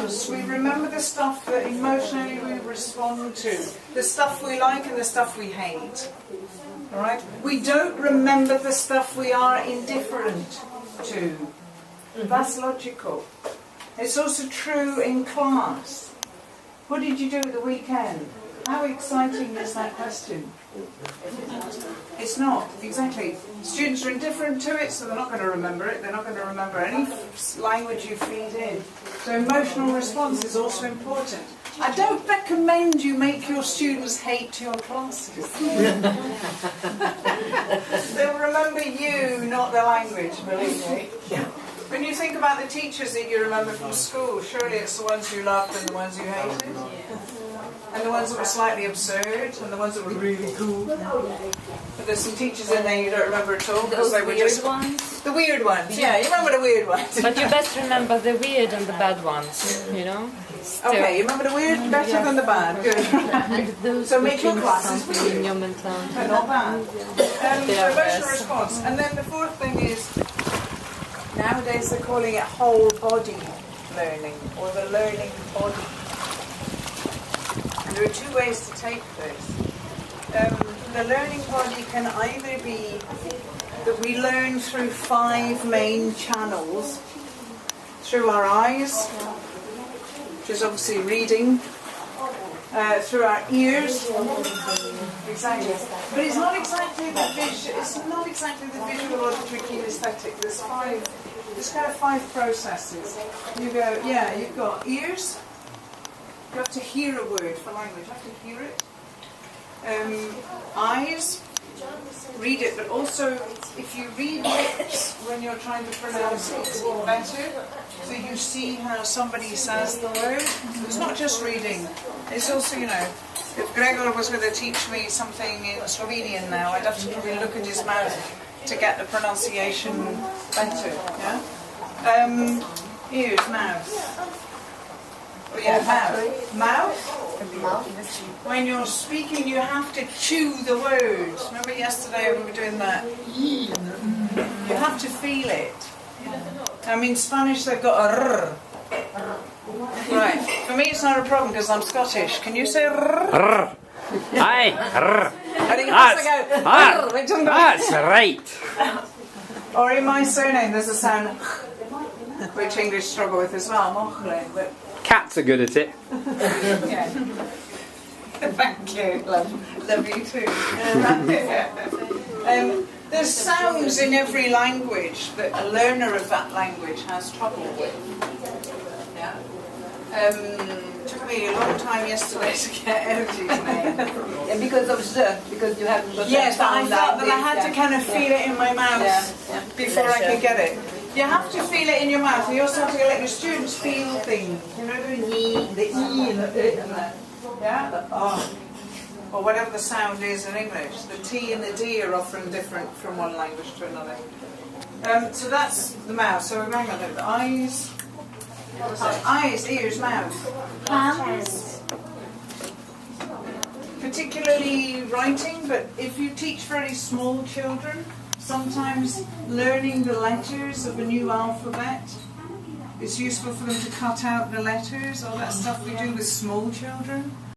We remember the stuff that emotionally we respond to, the stuff we like and the stuff we hate. All right? We don't remember the stuff we are indifferent to. That's logical. It's also true in class. What did you do at the weekend? How exciting is that question? It's not, exactly. Students are indifferent to it, so they're not going to remember it. They're not going to remember any language you feed in. So emotional response is also important. I don't recommend you make your students hate your classes. They'll remember you, not the language, believe me. When you think about the teachers that you remember from school, surely it's the ones you loved and the ones you hated. And the ones that were slightly absurd, and the ones that were really cool. But there's some teachers in there you don't remember at all because they were just ones. The weird ones. Yeah, you remember the weird ones. But you best remember the weird and the bad ones, you know. Still. Okay, you remember the weird better than the bad. Good. So make your classes weird, but not bad. Emotional response. And then the fourth thing is, nowadays they're calling it whole body learning, or the learning body. There are two ways to take this. The learning body can either be that we learn through 5 main channels. Through our eyes, which is obviously reading, through our ears, exactly. But it's not exactly the visual. It's not exactly the visual, auditory, kinesthetic. There's kind of 5 processes. You go, yeah, you've got ears. You have to hear a word for language. You have to hear it. Eyes, read it, but also if you read lips when you're trying to pronounce it, it's better. So you see how somebody says the word. It's not just reading. It's also, you know, if Gregor was going to teach me something in Slovenian now, I'd have to probably look at his mouth to get the pronunciation better. Yeah. Ears, mouth. Oh, yeah, mouth. When you're speaking, you have to chew the words. Remember yesterday we were doing that? You have to feel it. I mean, Spanish, they've got a r. Right. For me, it's not a problem because I'm Scottish. Can you say r? Aye. That's right. Or in my surname, there's a sound which English struggle with as well. But Cats are good at it. yeah. Thank you, love you too. There's sounds in every language that a learner of that language has trouble with. Yeah. Took me a long time yesterday to get Energy's name. Yeah, because of because you haven't got yes, but I sound felt like that I had to kind of feel it in my mouth before I could get it. You have to feel it in your mouth. You also have to let your students feel things. You know, the E and the and the or whatever the sound is in English. The T and the D are often different from one language to another. So that's the mouth. So hang on, the eyes, eyes, ears, mouth, hands. Particularly writing, but if you teach very small children, sometimes learning the letters of a new alphabet, it's useful for them to cut out the letters, all that stuff we do with small children.